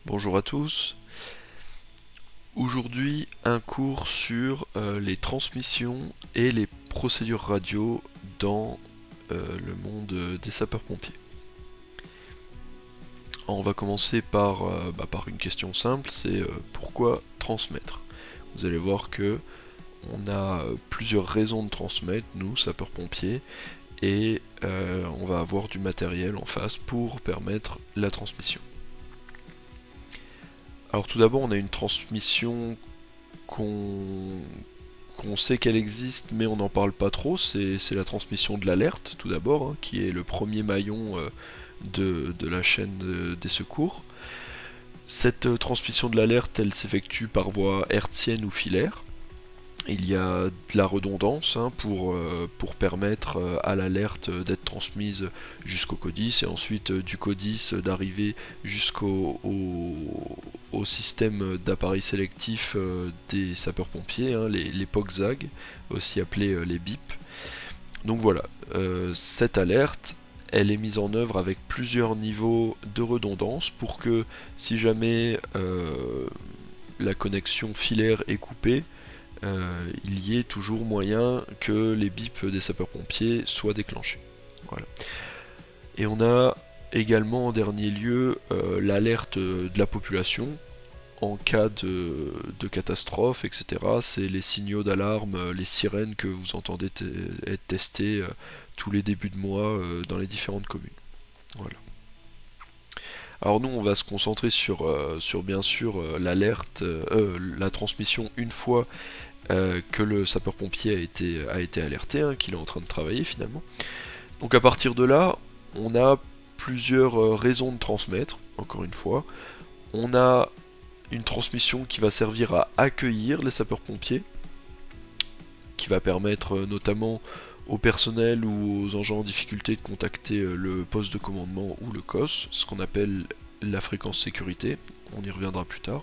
Bonjour à tous. Aujourd'hui, un cours sur les transmissions et les procédures radio dans le monde des sapeurs-pompiers. On va commencer par une question simple, c'est pourquoi transmettre? Vous allez voir que on a plusieurs raisons de transmettre, nous, sapeurs-pompiers, et on va avoir du matériel en face pour permettre la transmission. Alors tout d'abord, on a une transmission qu'on sait qu'elle existe, mais on n'en parle pas trop. C'est la transmission de l'alerte, tout d'abord, hein, qui est le premier maillon de la chaîne des secours. Cette transmission de l'alerte, elle s'effectue par voie hertzienne ou filaire. Il y a de la redondance hein, pour permettre à l'alerte d'être transmise jusqu'au CODIS et ensuite du CODIS d'arriver au système d'appareils sélectifs des sapeurs-pompiers, hein, les POCZAG, aussi appelés les BIP. Donc voilà, cette alerte, elle est mise en œuvre avec plusieurs niveaux de redondance pour que si jamais la connexion filaire est coupée, il y ait toujours moyen que les bips des sapeurs-pompiers soient déclenchés. Voilà. Et on a également en dernier lieu l'alerte de la population en cas de catastrophe, etc. C'est les signaux d'alarme, les sirènes que vous entendez être testées tous les débuts de mois dans les différentes communes. Voilà. Alors nous, on va se concentrer sur bien sûr l'alerte, la transmission une fois que le sapeur-pompier a été alerté, hein, qu'il est en train de travailler finalement. Donc à partir de là, on a plusieurs raisons de transmettre, encore une fois. On a une transmission qui va servir à accueillir les sapeurs-pompiers, qui va permettre notamment au personnel ou aux engins en difficulté de contacter le poste de commandement ou le COS, ce qu'on appelle la fréquence sécurité, on y reviendra plus tard,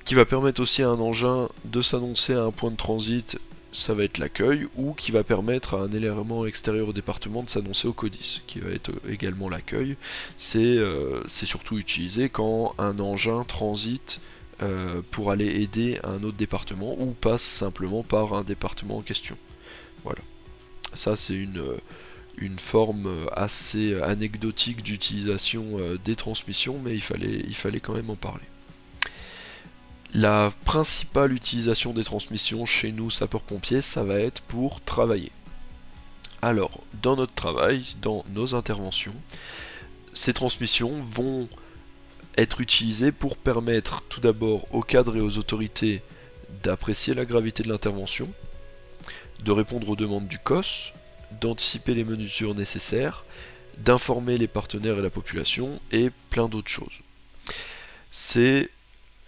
qui va permettre aussi à un engin de s'annoncer à un point de transit, ça va être l'accueil, ou qui va permettre à un élément extérieur au département de s'annoncer au CODIS, qui va être également l'accueil. C'est surtout utilisé quand un engin transite pour aller aider un autre département ou passe simplement par un département en question. Voilà. Ça c'est une forme assez anecdotique d'utilisation des transmissions, mais il fallait quand même en parler. La principale utilisation des transmissions chez nous sapeurs-pompiers, ça va être pour travailler. Alors, dans notre travail, dans nos interventions, ces transmissions vont être utilisées pour permettre tout d'abord aux cadres et aux autorités d'apprécier la gravité de l'intervention, de répondre aux demandes du COS, d'anticiper les mesures nécessaires, d'informer les partenaires et la population, et plein d'autres choses. C'est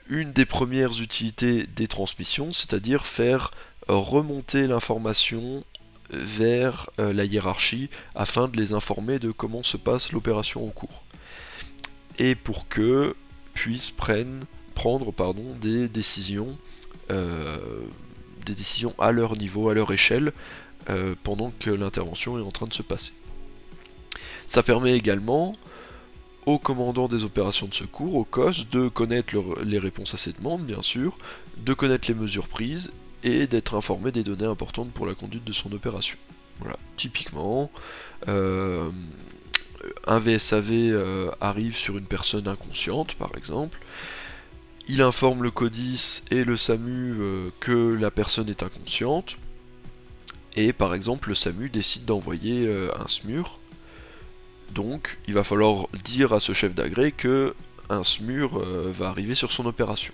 une des premières utilités des transmissions, c'est-à-dire faire remonter l'information vers la hiérarchie afin de les informer de comment se passe l'opération en cours. Et pour qu'eux puissent prendre des décisions à leur niveau, à leur échelle, pendant que l'intervention est en train de se passer. Ça permet également au commandant des opérations de secours, au COS, de connaître les réponses à ces demandes, bien sûr, de connaître les mesures prises et d'être informé des données importantes pour la conduite de son opération. Voilà, typiquement, un VSAV arrive sur une personne inconsciente, par exemple. Il informe le CODIS et le SAMU que la personne est inconsciente. Et par exemple, le SAMU décide d'envoyer un SMUR. Donc, il va falloir dire à ce chef d'agré que un SMUR va arriver sur son opération.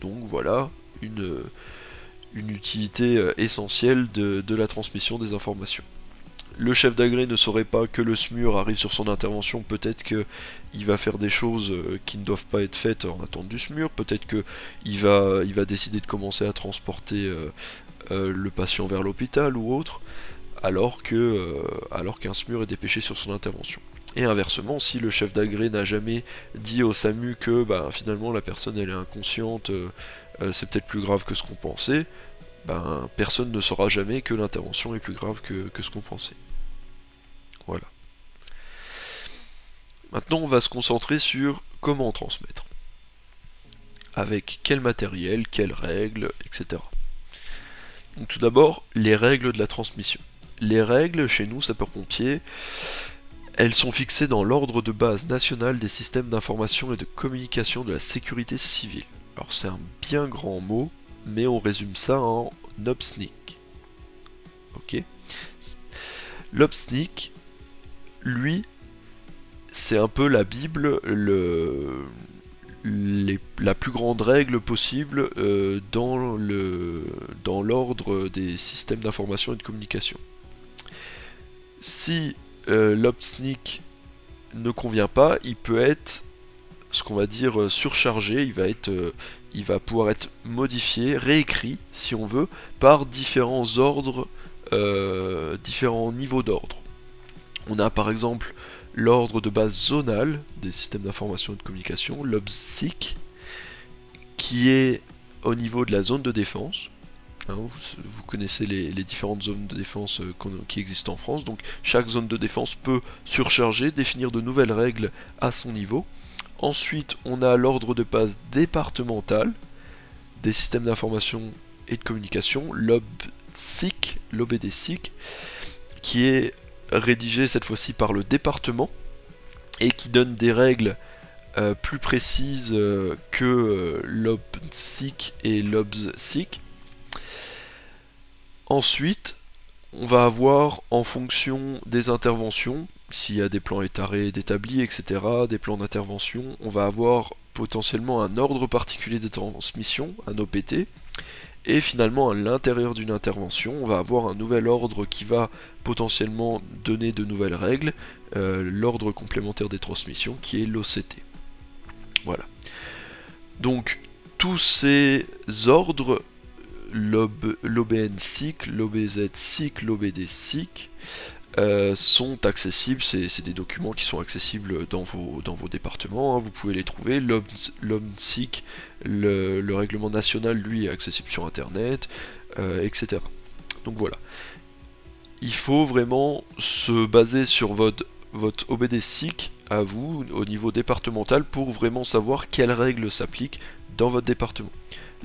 Donc voilà une utilité essentielle de la transmission des informations. Le chef d'agré ne saurait pas que le SMUR arrive sur son intervention, peut-être qu'il va faire des choses qui ne doivent pas être faites en attente du SMUR, peut-être qu'il va décider de commencer à transporter le patient vers l'hôpital ou autre, alors qu'un SMUR est dépêché sur son intervention. Et inversement, si le chef d'agré n'a jamais dit au SAMU que finalement la personne elle est inconsciente, c'est peut-être plus grave que ce qu'on pensait, personne ne saura jamais que l'intervention est plus grave que ce qu'on pensait. Voilà. Maintenant, on va se concentrer sur comment transmettre, avec quel matériel, quelles règles, etc. Donc tout d'abord, les règles de la transmission. Les règles, chez nous, sapeurs-pompiers, elles sont fixées dans l'ordre de base national des systèmes d'information et de communication de la sécurité civile. Alors c'est un bien grand mot, mais on résume ça en OPSNIC. Ok. L'OPSNIC, lui, c'est un peu la Bible, la plus grande règle possible dans l'ordre des systèmes d'information et de communication. Si l'OPSNIC ne convient pas, il peut être ce qu'on va dire surchargé, il va pouvoir être modifié, réécrit si on veut, par différents ordres, différents niveaux d'ordre. On a par exemple l'ordre de base zonal des systèmes d'information et de communication, l'OBSIC, qui est au niveau de la zone de défense. Hein, vous connaissez les différentes zones de défense qui existent en France, donc chaque zone de défense peut surcharger, définir de nouvelles règles à son niveau. Ensuite, on a l'ordre de base départemental des systèmes d'information et de communication, l'OBDSIC, qui est rédigé cette fois-ci par le département et qui donne des règles plus précises que l'OBSIC et l'OBSIC. Ensuite, on va avoir en fonction des interventions, s'il y a des plans d'établis, etc., des plans d'intervention, on va avoir potentiellement un ordre particulier de transmission, un OPT, et finalement à l'intérieur d'une intervention, on va avoir un nouvel ordre qui va potentiellement donner de nouvelles règles, l'ordre complémentaire des transmissions qui est l'OCT. Voilà. Donc tous ces ordres, l'OBNSIC, l'OBZSIC, l'OBDSIC, sont accessibles, c'est des documents qui sont accessibles dans vos départements, hein, vous pouvez les trouver. L'OBNSIC, le règlement national, lui, est accessible sur internet, etc. Donc voilà. Il faut vraiment se baser sur votre OBDSIC à vous, au niveau départemental, pour vraiment savoir quelles règles s'appliquent dans votre département.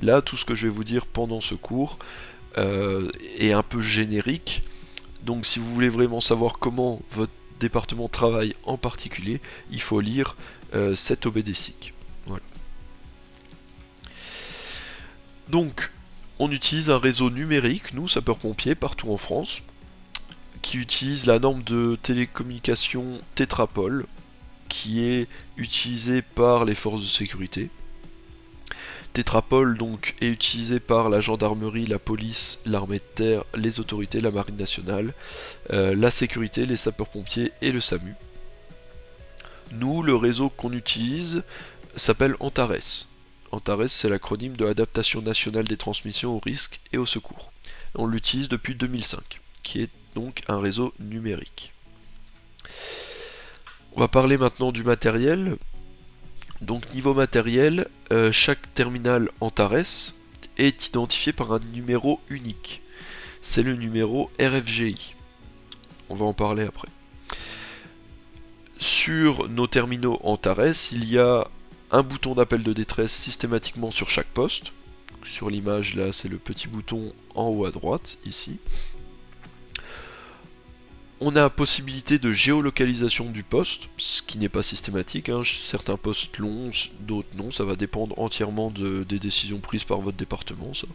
Là, tout ce que je vais vous dire pendant ce cours est un peu générique. Donc si vous voulez vraiment savoir comment votre département travaille en particulier, il faut lire cet OBDSIC. Voilà. Donc on utilise un réseau numérique, nous, sapeurs-pompiers, partout en France, qui utilise la norme de télécommunication Tétrapol, qui est utilisée par les forces de sécurité. Tétrapol donc est utilisé par la gendarmerie, la police, l'armée de terre, les autorités, la marine nationale, la sécurité, les sapeurs-pompiers et le SAMU. Nous, le réseau qu'on utilise s'appelle Antares. Antares, c'est l'acronyme de Adaptation nationale des transmissions aux risques et au secours. On l'utilise depuis 2005, qui est donc un réseau numérique. On va parler maintenant du matériel. Donc niveau matériel, chaque terminal Antares est identifié par un numéro unique. C'est le numéro RFGI. On va en parler après. Sur nos terminaux Antares, il y a un bouton d'appel de détresse systématiquement sur chaque poste. Sur l'image là, c'est le petit bouton en haut à droite, ici. On a la possibilité de géolocalisation du poste, ce qui n'est pas systématique, hein. Certains postes l'ont, d'autres non, ça va dépendre entièrement des décisions prises par votre département, ça.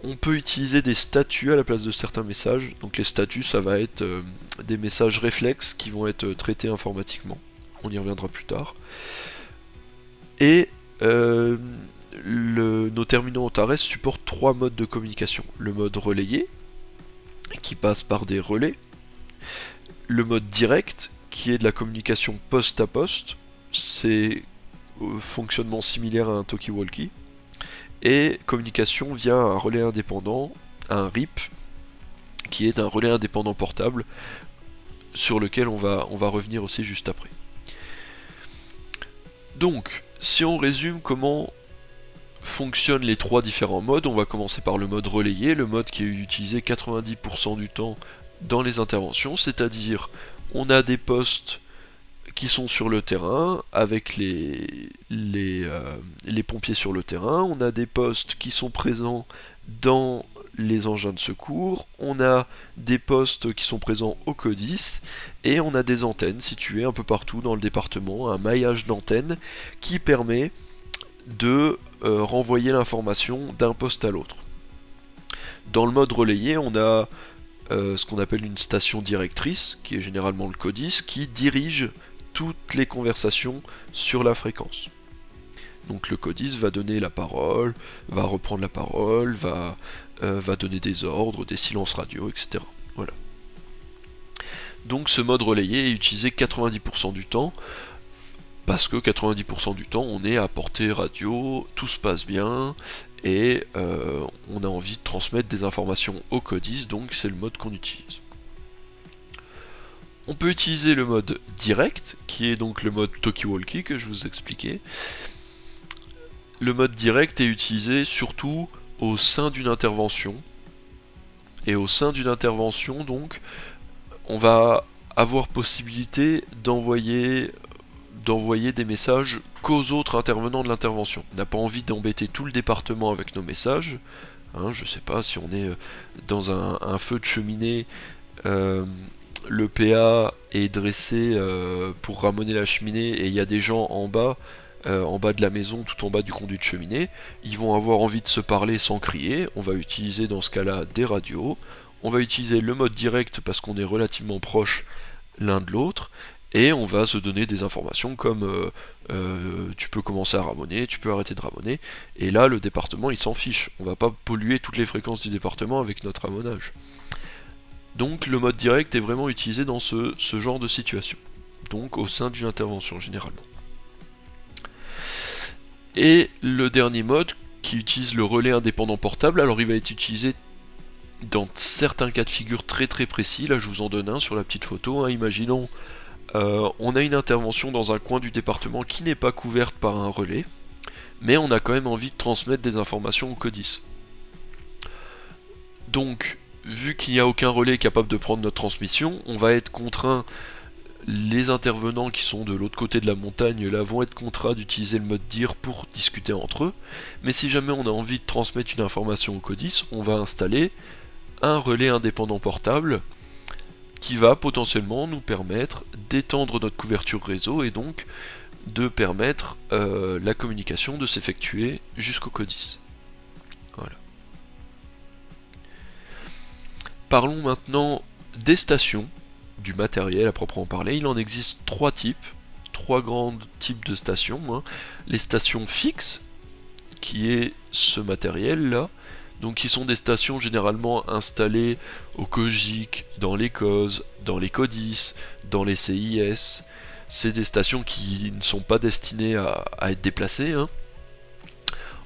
On peut utiliser des statuts à la place de certains messages, donc les statuts ça va être des messages réflexes qui vont être traités informatiquement, on y reviendra plus tard. Et nos terminaux Antares supportent 3 modes de communication. Le mode relayé, qui passe par des relais, le mode direct qui est de la communication poste à poste, c'est fonctionnement similaire à un talkie-walkie, et communication via un relais indépendant, un RIP, qui est un relais indépendant portable sur lequel on va revenir aussi juste après. Donc, si on résume comment fonctionnent les 3 différents modes, on va commencer par le mode relayé, le mode qui est utilisé 90% du temps dans les interventions, c'est-à-dire on a des postes qui sont sur le terrain avec les pompiers sur le terrain, on a des postes qui sont présents dans les engins de secours, on a des postes qui sont présents au CODIS, et on a des antennes situées un peu partout dans le département, un maillage d'antennes qui permet de renvoyer l'information d'un poste à l'autre. Dans le mode relayé, on a ce qu'on appelle une station directrice, qui est généralement le CODIS, qui dirige toutes les conversations sur la fréquence. Donc le CODIS va donner la parole, va reprendre la parole, va donner des ordres, des silences radio, etc. Voilà. Donc ce mode relayé est utilisé 90% du temps, parce que 90% du temps on est à portée radio, tout se passe bien, et on a envie de transmettre des informations au CODIS, donc c'est le mode qu'on utilise. On peut utiliser le mode direct, qui est donc le mode talkie-walkie que je vous expliquais. Le mode direct est utilisé surtout au sein d'une intervention. Et au sein d'une intervention, donc, on va avoir possibilité d'envoyer des messages qu'aux autres intervenants de l'intervention. On n'a pas envie d'embêter tout le département avec nos messages. Hein, je sais pas, si on est dans un feu de cheminée, le PA est dressé pour ramoner la cheminée et il y a des gens en bas de la maison, tout en bas du conduit de cheminée, ils vont avoir envie de se parler sans crier. On va utiliser dans ce cas-là des radios. On va utiliser le mode direct parce qu'on est relativement proche l'un de l'autre. Et on va se donner des informations comme tu peux commencer à ramoner, tu peux arrêter de ramoner. Et là, le département, il s'en fiche. On va pas polluer toutes les fréquences du département avec notre ramonage. Donc le mode direct est vraiment utilisé dans ce genre de situation. Donc au sein d'une intervention, généralement. Et le dernier mode, qui utilise le relais indépendant portable, alors il va être utilisé dans certains cas de figure très très précis. Là je vous en donne un sur la petite photo. Imaginons on a une intervention dans un coin du département qui n'est pas couverte par un relais, mais on a quand même envie de transmettre des informations au CODIS. Donc, vu qu'il n'y a aucun relais capable de prendre notre transmission, on va être contraint, les intervenants qui sont de l'autre côté de la montagne là vont être contraints d'utiliser le mode dire pour discuter entre eux, mais si jamais on a envie de transmettre une information au CODIS, on va installer un relais indépendant portable qui va potentiellement nous permettre d'étendre notre couverture réseau et donc de permettre la communication de s'effectuer jusqu'au CODIS. Voilà. Parlons maintenant des stations, du matériel à proprement parler. Il en existe trois grands types de stations. Les stations fixes, qui est ce matériel là, donc qui sont des stations généralement installées au COGIC, dans les COS, dans les CODIS, dans les CIS. C'est des stations qui ne sont pas destinées à être déplacées.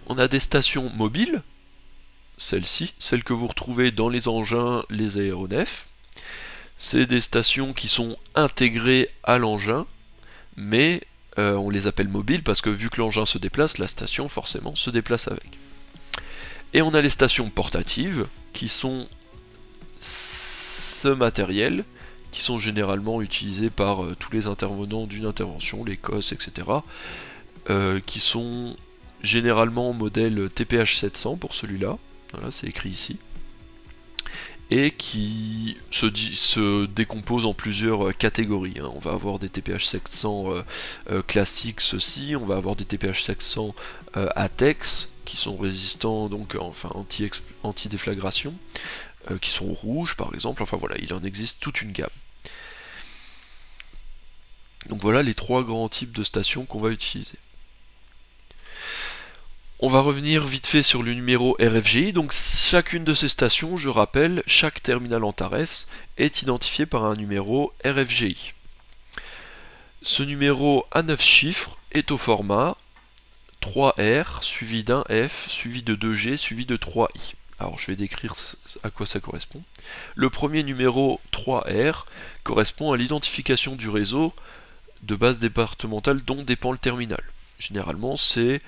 On a des stations mobiles, celles-ci, celles que vous retrouvez dans les engins, les aéronefs. C'est des stations qui sont intégrées à l'engin, mais on les appelle mobiles parce que vu que l'engin se déplace, la station forcément se déplace avec. Et on a les stations portatives, qui sont ce matériel, qui sont généralement utilisés par tous les intervenants d'une intervention, les COS, etc., qui sont généralement modèle TPH 700 pour celui-là, voilà, c'est écrit ici, et qui se décomposent en plusieurs catégories. On va avoir des TPH 700 classiques, ceci, on va avoir des TPH 700 ATEX, qui sont résistants, donc enfin anti-déflagration, qui sont rouges par exemple, enfin voilà, il en existe toute une gamme. Donc voilà les trois grands types de stations qu'on va utiliser. On va revenir vite fait sur le numéro RFGI, donc chacune de ces stations, je rappelle, chaque terminal Antares est identifié par un numéro RFGI. Ce numéro à 9 chiffres est au format 3R suivi d'un F, suivi de 2G, suivi de 3I. Alors je vais décrire à quoi ça correspond. Le premier numéro 3R correspond à l'identification du réseau de base départementale dont dépend le terminal. Généralement c'est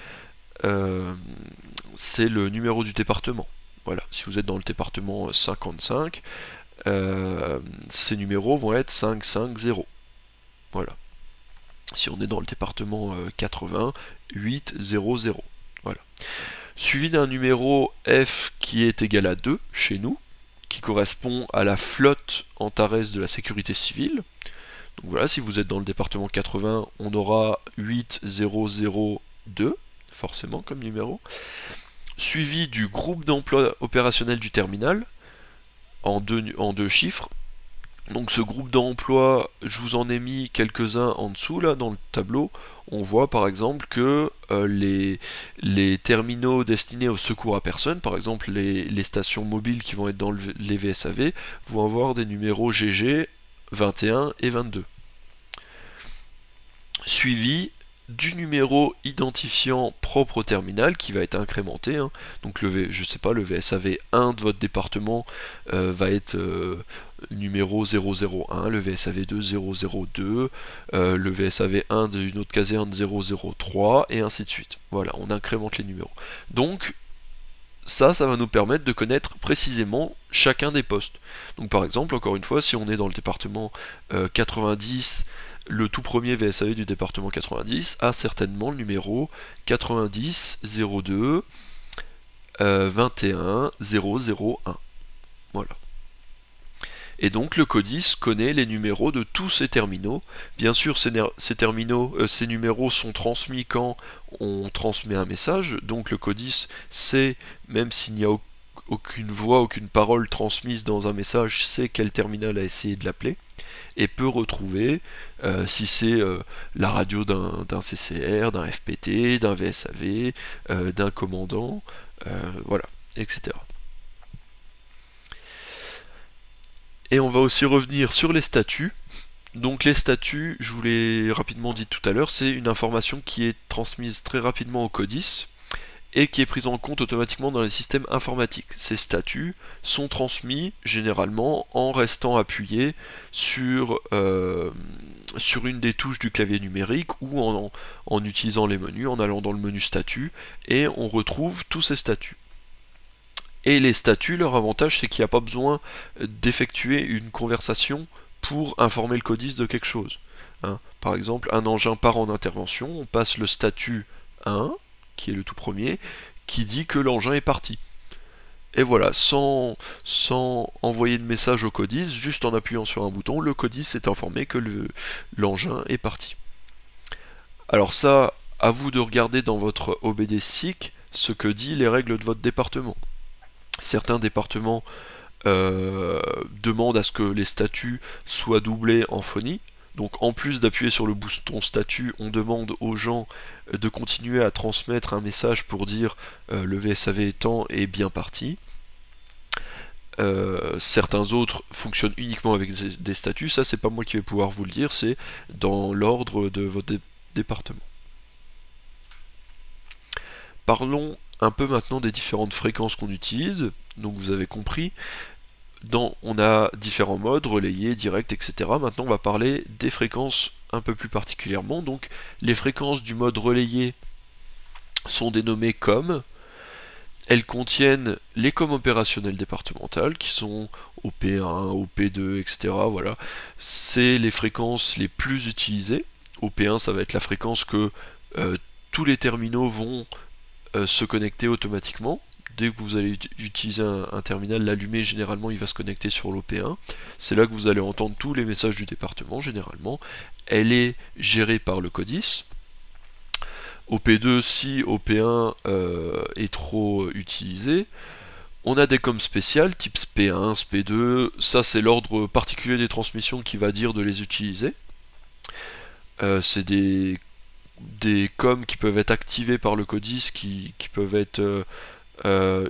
le numéro du département. Voilà, si vous êtes dans le département 55, ces numéros vont être 550. Voilà. Si on est dans le département 80, 800. Voilà. Suivi d'un numéro F qui est égal à 2 chez nous, qui correspond à la flotte Antares de la sécurité civile. Donc voilà, si vous êtes dans le département 80, on aura 8002, forcément comme numéro. Suivi du groupe d'emploi opérationnel du terminal, en deux chiffres. Donc ce groupe d'emploi, je vous en ai mis quelques-uns en dessous là dans le tableau. On voit par exemple que les terminaux destinés au secours à personne, par exemple les stations mobiles qui vont être dans les VSAV, vont avoir des numéros GG 21 et 22. Suivi du numéro identifiant propre au terminal qui va être incrémenté. Donc je sais pas, le VSAV 1 de votre département va être numéro 001, le VSAV 2 002, le VSAV 1 d'une autre caserne 003 et ainsi de suite. Voilà, on incrémente les numéros. Donc ça va nous permettre de connaître précisément chacun des postes. Donc par exemple, encore une fois, si on est dans le département 90, le tout premier VSAV du département 90 a certainement le numéro 90 02 21 001. Voilà. Et donc le CODIS connaît les numéros de tous ces terminaux. Bien sûr, ces numéros sont transmis quand on transmet un message. Donc le CODIS sait, même s'il n'y a aucune voix, aucune parole transmise dans un message, sait quel terminal a essayé de l'appeler. Et peut retrouver si c'est la radio d'un CCR, d'un FPT, d'un VSAV, d'un commandant, voilà, etc. Et on va aussi revenir sur les statuts. Donc les statuts, je vous l'ai rapidement dit tout à l'heure, c'est une information qui est transmise très rapidement au CODIS et qui est prise en compte automatiquement dans les systèmes informatiques. Ces statuts sont transmis généralement en restant appuyés sur une des touches du clavier numérique ou en utilisant les menus, en allant dans le menu statut, et on retrouve tous ces statuts. Et les statuts, leur avantage, c'est qu'il n'y a pas besoin d'effectuer une conversation pour informer le CODIS de quelque chose. Par exemple, un engin part en intervention, on passe le statut 1, qui est le tout premier, qui dit que l'engin est parti. Et voilà, sans envoyer de message au CODIS, juste en appuyant sur un bouton, le CODIS est informé que l'engin est parti. Alors ça, à vous de regarder dans votre OBD-SIC ce que dit les règles de votre département. Certains départements demandent à ce que les statuts soient doublés en phonie. Donc en plus d'appuyer sur le bouton statut, on demande aux gens de continuer à transmettre un message pour dire le VSAV étant est bien parti. Certains autres fonctionnent uniquement avec des statuts, ça c'est pas moi qui vais pouvoir vous le dire, c'est dans l'ordre de votre département. Parlons un peu maintenant des différentes fréquences qu'on utilise. Donc vous avez compris, on a différents modes, relayés, directs, etc. Maintenant on va parler des fréquences un peu plus particulièrement. Donc les fréquences du mode relayé sont dénommées COM. Elles contiennent les COM opérationnelles départementales qui sont OP1, OP2, etc. Voilà. C'est les fréquences les plus utilisées. OP1 ça va être la fréquence que tous les terminaux vont se connecter automatiquement. Dès que vous allez utiliser un terminal, l'allumer, généralement il va se connecter sur l'OP1. C'est là que vous allez entendre tous les messages du département, généralement. Elle est gérée par le CODIS. OP2, si OP1 est trop utilisé. On a des coms spéciales, type SP1, SP2, ça c'est l'ordre particulier des transmissions qui va dire de les utiliser. C'est des coms qui peuvent être activés par le CODIS, qui peuvent être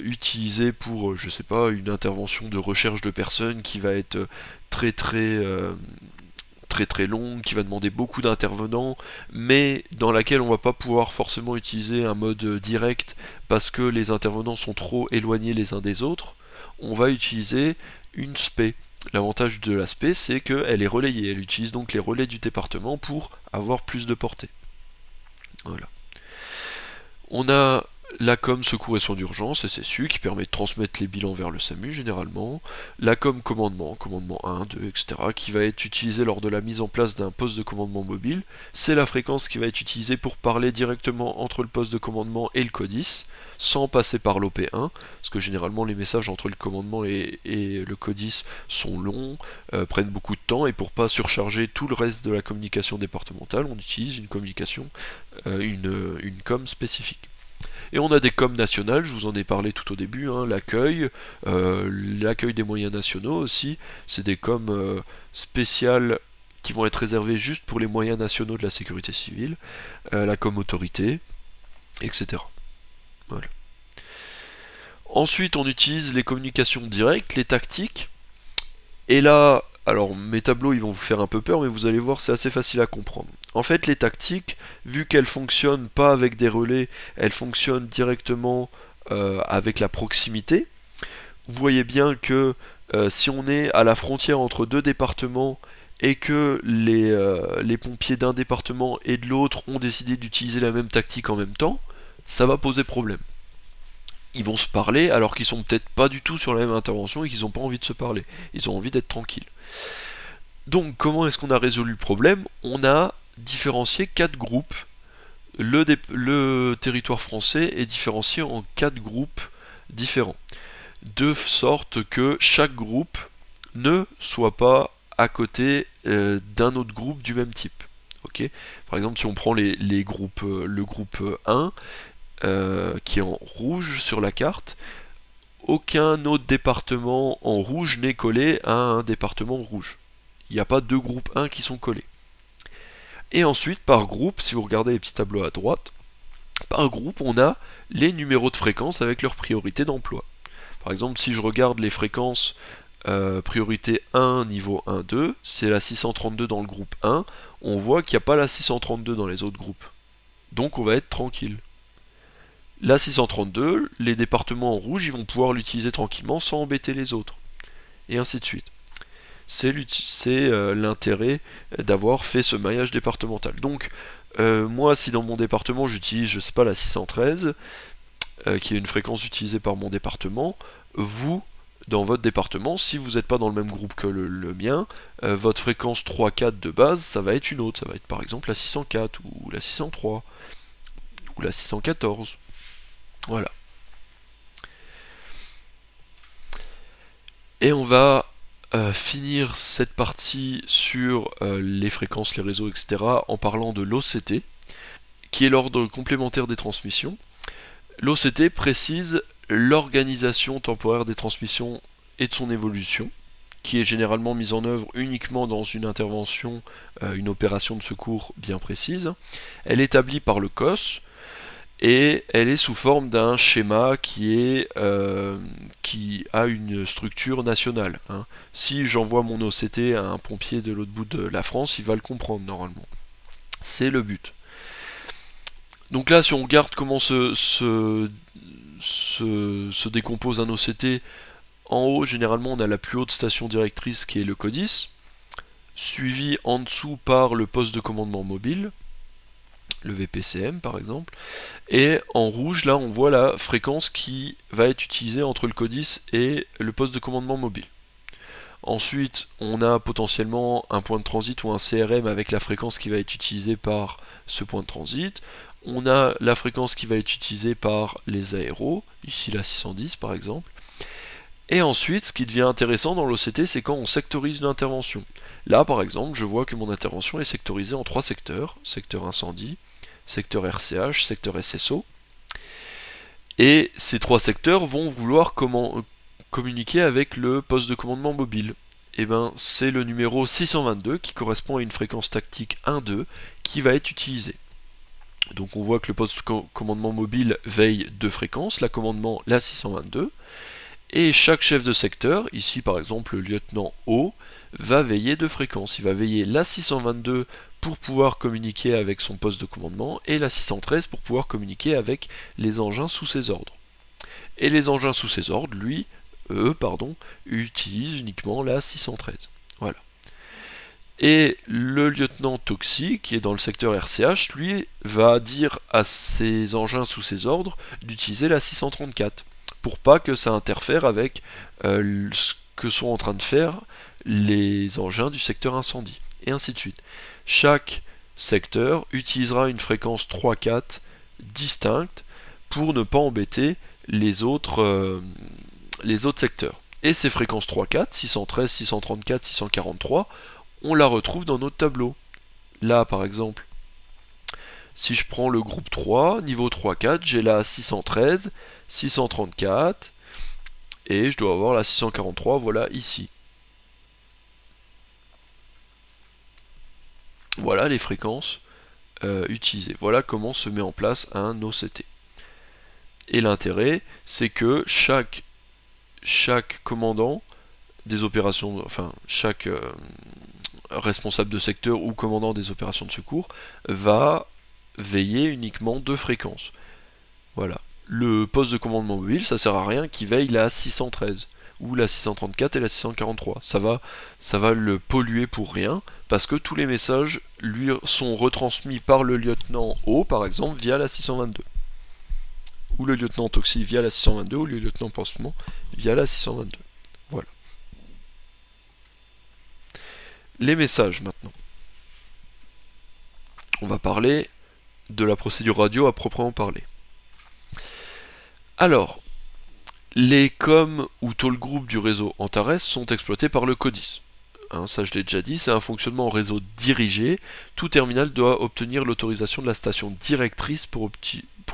utilisés pour, je sais pas, une intervention de recherche de personnes qui va être très longue, qui va demander beaucoup d'intervenants, mais dans laquelle on va pas pouvoir forcément utiliser un mode direct parce que les intervenants sont trop éloignés les uns des autres. On va utiliser une SP. L'avantage de la SP, c'est qu'elle est relayée. Elle utilise donc les relais du département pour avoir plus de portée. Voilà. On a la com secours et soins d'urgence, SSU, qui permet de transmettre les bilans vers le SAMU généralement, la com commandement, commandement 1, 2, etc., qui va être utilisé lors de la mise en place d'un poste de commandement mobile, c'est la fréquence qui va être utilisée pour parler directement entre le poste de commandement et le CODIS, sans passer par l'OP1, parce que généralement les messages entre le commandement et le CODIS sont longs, prennent beaucoup de temps, et pour pas surcharger tout le reste de la communication départementale, on utilise une communication, une com spécifique. Et on a des coms nationales, je vous en ai parlé tout au début, hein, l'accueil des moyens nationaux aussi, c'est des coms spéciales qui vont être réservées juste pour les moyens nationaux de la sécurité civile, la com autorité, etc. Voilà. Ensuite, on utilise les communications directes, les tactiques, et là, alors mes tableaux ils vont vous faire un peu peur, mais vous allez voir, c'est assez facile à comprendre. En fait, les tactiques, vu qu'elles fonctionnent pas avec des relais, elles fonctionnent directement avec la proximité. Vous voyez bien que si on est à la frontière entre deux départements et que les pompiers d'un département et de l'autre ont décidé d'utiliser la même tactique en même temps, ça va poser problème. Ils vont se parler alors qu'ils sont peut-être pas du tout sur la même intervention et qu'ils n'ont pas envie de se parler. Ils ont envie d'être tranquilles. Donc comment est-ce qu'on a résolu le problème? On a différencié 4 groupes. Le territoire français est différencié en 4 groupes différents. De sorte que chaque groupe ne soit pas à côté d'un autre groupe du même type. Okay, par exemple, si on prend les groupes, le groupe 1, qui est en rouge sur la carte, aucun autre département en rouge n'est collé à un département rouge. Il n'y a pas deux groupes 1 qui sont collés. Et ensuite, par groupe, si vous regardez les petits tableaux à droite, par groupe, on a les numéros de fréquence avec leur priorité d'emploi. Par exemple, si je regarde les fréquences priorité 1, niveau 1, 2, c'est la 632 dans le groupe 1, on voit qu'il n'y a pas la 632 dans les autres groupes. Donc on va être tranquille. La 632, les départements en rouge, ils vont pouvoir l'utiliser tranquillement sans embêter les autres. Et ainsi de suite. C'est l'intérêt d'avoir fait ce maillage départemental. Donc, moi, si dans mon département j'utilise, je sais pas, la 613, qui est une fréquence utilisée par mon département, vous, dans votre département, si vous n'êtes pas dans le même groupe que le mien, votre fréquence 3-4 de base, ça va être une autre. Ça va être par exemple la 604, ou la 603, ou la 614. Voilà. Et on va finir cette partie sur les fréquences, les réseaux, etc. en parlant de l'OCT, qui est l'ordre complémentaire des transmissions. L'OCT précise l'organisation temporaire des transmissions et de son évolution, qui est généralement mise en œuvre uniquement dans une intervention, une opération de secours bien précise. Elle est établie par le COS, et elle est sous forme d'un schéma qui a une structure nationale. Hein. Si j'envoie mon OCT à un pompier de l'autre bout de la France, il va le comprendre normalement. C'est le but. Donc là, si on regarde comment se décompose un OCT, en haut, généralement, on a la plus haute station directrice qui est le CODIS, suivi en dessous par le poste de commandement mobile, le VPCM par exemple, et en rouge là on voit la fréquence qui va être utilisée entre le CODIS et le poste de commandement mobile. Ensuite on a potentiellement un point de transit ou un CRM avec la fréquence qui va être utilisée par ce point de transit. On a la fréquence qui va être utilisée par les aéros, ici la 610 par exemple. Et ensuite, ce qui devient intéressant dans l'OCT, c'est quand on sectorise une intervention. Là, par exemple, je vois que mon intervention est sectorisée en 3 secteurs. Secteur incendie, secteur RCH, secteur SSO. Et ces 3 secteurs vont vouloir communiquer avec le poste de commandement mobile. Et bien, c'est le numéro 622 qui correspond à une fréquence tactique 1-2 qui va être utilisé. Donc on voit que le poste de commandement mobile veille 2 fréquences, la commandement la 622. Et chaque chef de secteur, ici par exemple le lieutenant O, va veiller 2 fréquences. Il va veiller la 622 pour pouvoir communiquer avec son poste de commandement et la 613 pour pouvoir communiquer avec les engins sous ses ordres. Et les engins sous ses ordres, eux, utilisent uniquement la 613. Voilà. Et le lieutenant Toxi, qui est dans le secteur RCH, lui va dire à ses engins sous ses ordres d'utiliser la 634 pour pas que ça interfère avec ce que sont en train de faire les engins du secteur incendie, et ainsi de suite. Chaque secteur utilisera une fréquence 3-4 distincte pour ne pas embêter les autres secteurs. Et ces fréquences 3-4, 613, 634, 643, on la retrouve dans notre tableau. Là, par exemple, si je prends le groupe 3, niveau 3-4, j'ai la 613, 634, et je dois avoir la 643, voilà, ici. Voilà les fréquences utilisées. Voilà comment se met en place un OCT. Et l'intérêt, c'est que chaque commandant des opérations, enfin, chaque responsable de secteur ou commandant des opérations de secours va veiller uniquement deux fréquences. Voilà. Le poste de commandement mobile, ça sert à rien qu'il veille la 613 ou la 634 et la 643. Ça va le polluer pour rien parce que tous les messages lui sont retransmis par le lieutenant O, par exemple, via la 622. Ou le lieutenant Toxi via la 622 ou le lieutenant Pansement via la 622. Voilà. Les messages maintenant. On va parler de la procédure radio à proprement parler. Alors, les COM ou tall group du réseau Antares sont exploités par le CODIS. Hein, ça je l'ai déjà dit, c'est un fonctionnement en réseau dirigé. Tout terminal doit obtenir l'autorisation de la station directrice pour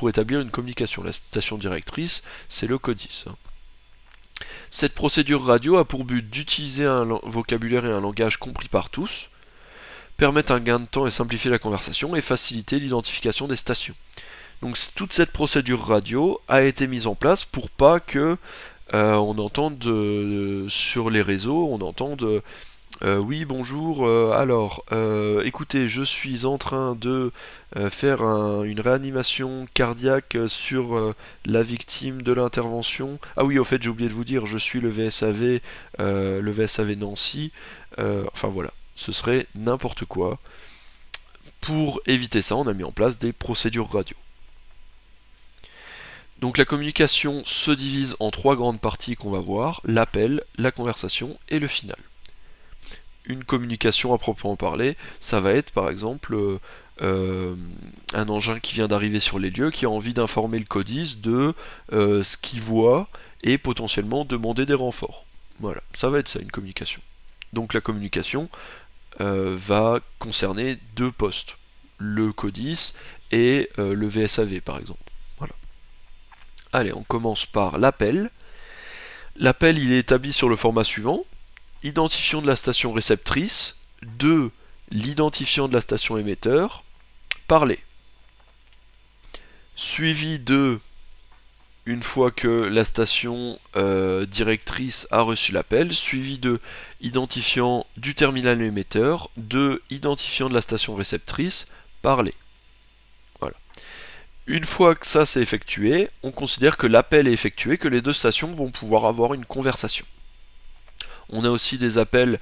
établir une communication. La station directrice, c'est le CODIS. Cette procédure radio a pour but d'utiliser un vocabulaire et un langage compris par tous, permettre un gain de temps et simplifier la conversation, et faciliter l'identification des stations. Donc toute cette procédure radio a été mise en place pour pas que on entende sur les réseaux, on entende oui bonjour, alors écoutez, je suis en train de faire une réanimation cardiaque sur la victime de l'intervention. Ah oui, au fait j'ai oublié de vous dire, je suis le VSAV Nancy. Enfin voilà, ce serait n'importe quoi. Pour éviter ça, on a mis en place des procédures radio. Donc la communication se divise en trois grandes parties qu'on va voir: l'appel, la conversation et le final. Une communication à proprement parler, ça va être par exemple un engin qui vient d'arriver sur les lieux, qui a envie d'informer le CODIS de ce qu'il voit et potentiellement demander des renforts. Voilà, ça va être ça une communication. Donc la communication va concerner deux postes, le CODIS et le VSAV par exemple. Voilà. Allez, on commence par l'appel. L'appel, il est établi sur le format suivant: identifiant de la station réceptrice, 2. L'identifiant de la station émetteur, parler. Suivi de, une fois que la station directrice a reçu l'appel, suivi de identifiant du terminal émetteur, 2. Identifiant de la station réceptrice, parler. Voilà. Une fois que ça c'est effectué, on considère que l'appel est effectué, que les deux stations vont pouvoir avoir une conversation. On a aussi des appels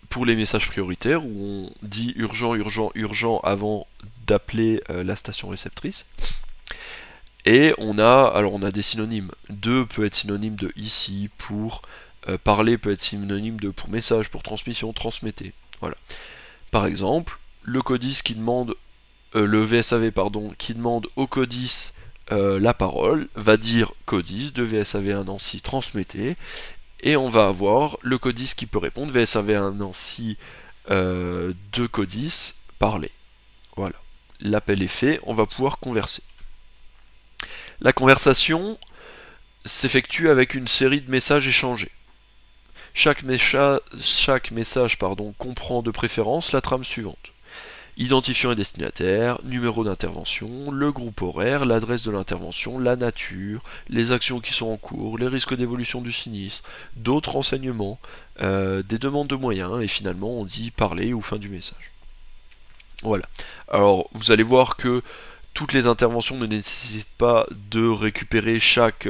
pour les messages prioritaires où on dit urgent, urgent, urgent avant d'appeler la station réceptrice. Et on a des synonymes. De peut être synonyme de ici, pour, parler peut être synonyme de pour message, pour transmission, transmettez. Voilà. Par exemple, le CODIS qui demande, le VSAV pardon, qui demande au CODIS la parole, va dire CODIS de VSAV1 Nancy, transmettez. Et on va avoir le CODIS qui peut répondre VSAV1 Nancy de CODIS, parler. Voilà. L'appel est fait, on va pouvoir converser. La conversation s'effectue avec une série de messages échangés. Chaque message comprend de préférence la trame suivante: identifiant et destinataire, numéro d'intervention, le groupe horaire, l'adresse de l'intervention, la nature, les actions qui sont en cours, les risques d'évolution du sinistre, d'autres renseignements, des demandes de moyens, et finalement on dit parler ou fin du message. Voilà. Alors vous allez voir que toutes les interventions ne nécessitent pas de récupérer chaque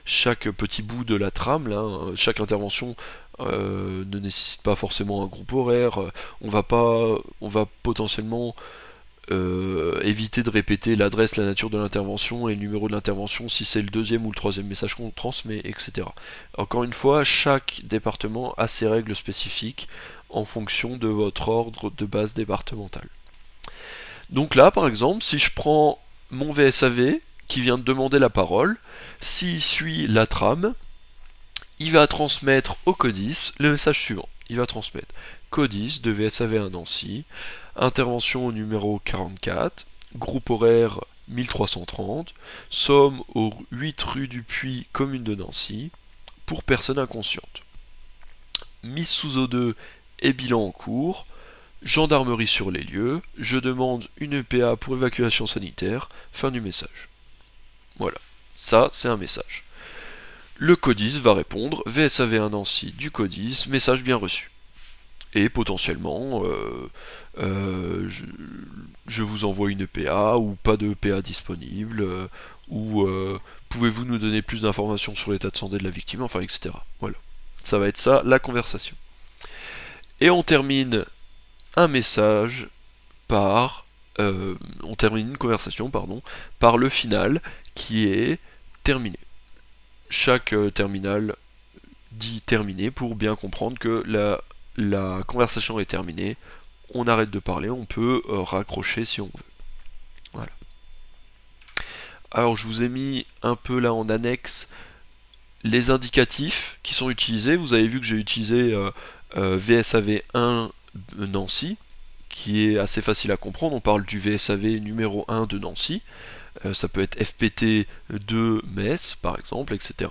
petit bout de la trame. Là, hein. Chaque intervention ne nécessite pas forcément un groupe horaire. On va potentiellement éviter de répéter l'adresse, la nature de l'intervention et le numéro de l'intervention si c'est le deuxième ou le troisième message qu'on transmet, etc. Encore une fois, chaque département a ses règles spécifiques en fonction de votre ordre de base départemental. Donc là, par exemple, si je prends mon VSAV qui vient de demander la parole, s'il suit la trame, il va transmettre au CODIS le message suivant. Il va transmettre CODIS de VSAV à Nancy, intervention au numéro 44, groupe horaire 1330, somme aux 8 rue du Puy, commune de Nancy, pour personnes inconscientes. Mise sous O2 et bilan en cours, gendarmerie sur les lieux, je demande une EPA pour évacuation sanitaire, fin du message. Voilà, ça c'est un message. Le CODIS va répondre VSAV 1 Nancy du CODIS, message bien reçu. Et potentiellement, je vous envoie une EPA ou pas de EPA disponible, ou pouvez-vous nous donner plus d'informations sur l'état de santé de la victime, enfin etc. Voilà, ça va être ça la conversation. Et on termine un message par, on termine une conversation par le final qui est terminé. Chaque terminal dit terminé pour bien comprendre que la conversation est terminée, on arrête de parler, on peut raccrocher si on veut. Voilà. Alors je vous ai mis un peu là en annexe les indicatifs qui sont utilisés. Vous avez vu que j'ai utilisé VSAV 1 Nancy, qui est assez facile à comprendre. On parle du VSAV numéro 1 de Nancy. Ça peut être FPT 2 Metz par exemple, etc.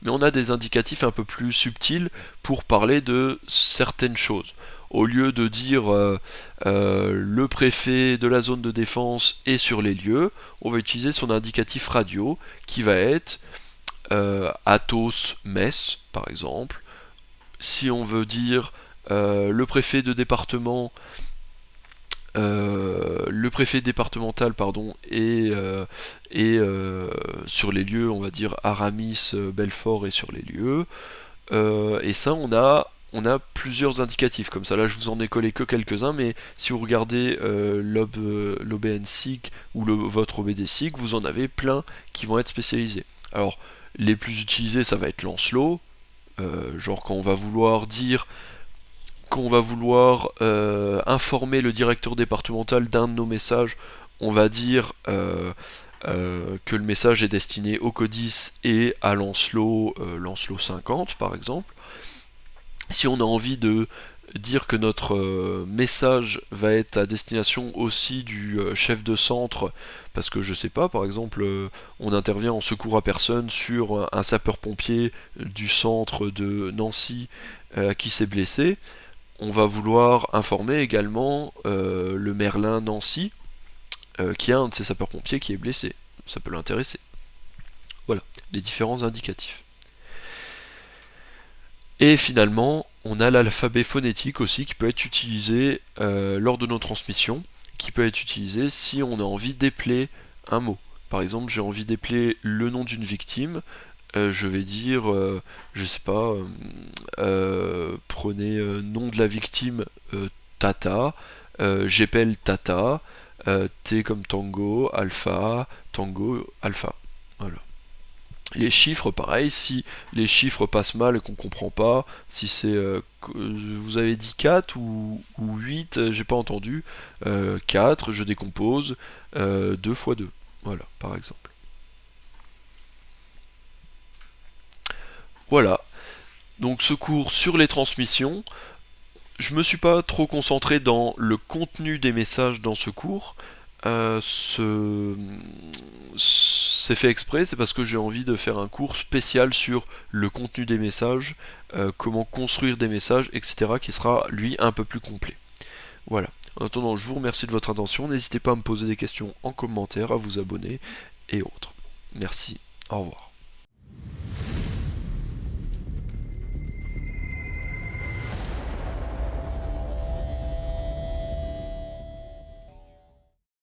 Mais on a des indicatifs un peu plus subtils pour parler de certaines choses. Au lieu de dire le préfet de la zone de défense est sur les lieux, on va utiliser son indicatif radio qui va être Athos Metz par exemple. Si on veut dire le préfet de département le préfet départemental est sur les lieux, on va dire Aramis, Belfort est sur les lieux, et ça on a plusieurs indicatifs comme ça. Là je vous en ai collé que quelques-uns, mais si vous regardez l'OBNSIG ou votre OBDSIG, vous en avez plein qui vont être spécialisés. Alors les plus utilisés ça va être Lancelot, genre quand on va vouloir dire informer le directeur départemental d'un de nos messages, on va dire que le message est destiné au CODIS et à Lancelot 50 par exemple. Si on a envie de dire que notre message va être à destination aussi du chef de centre, parce que je sais pas, par exemple, on intervient en secours à personne sur un sapeur-pompier du centre de Nancy qui s'est blessé, on va vouloir informer également le Merlin Nancy, qui est un de ses sapeurs-pompiers qui est blessé. Ça peut l'intéresser. Voilà, les différents indicatifs. Et finalement, on a l'alphabet phonétique aussi qui peut être utilisé lors de nos transmissions, qui peut être utilisé si on a envie d'épeler un mot. Par exemple, j'ai envie d'épeler le nom d'une victime, je vais dire, je sais pas, prenez nom de la victime Tata, j'épelle Tata, T comme tango, alpha, tango, alpha. Voilà. Les chiffres, pareil, si les chiffres passent mal et qu'on comprend pas, si c'est, vous avez dit 4 ou 8, j'ai pas entendu, 4, je décompose, 2 fois 2, voilà, par exemple. Voilà, donc ce cours sur les transmissions, je me suis pas trop concentré dans le contenu des messages dans ce cours. C'est fait exprès, c'est parce que j'ai envie de faire un cours spécial sur le contenu des messages, comment construire des messages, etc., qui sera lui un peu plus complet. Voilà. En attendant, je vous remercie de votre attention. N'hésitez pas à me poser des questions en commentaire, à vous abonner et autres. Merci. Au revoir.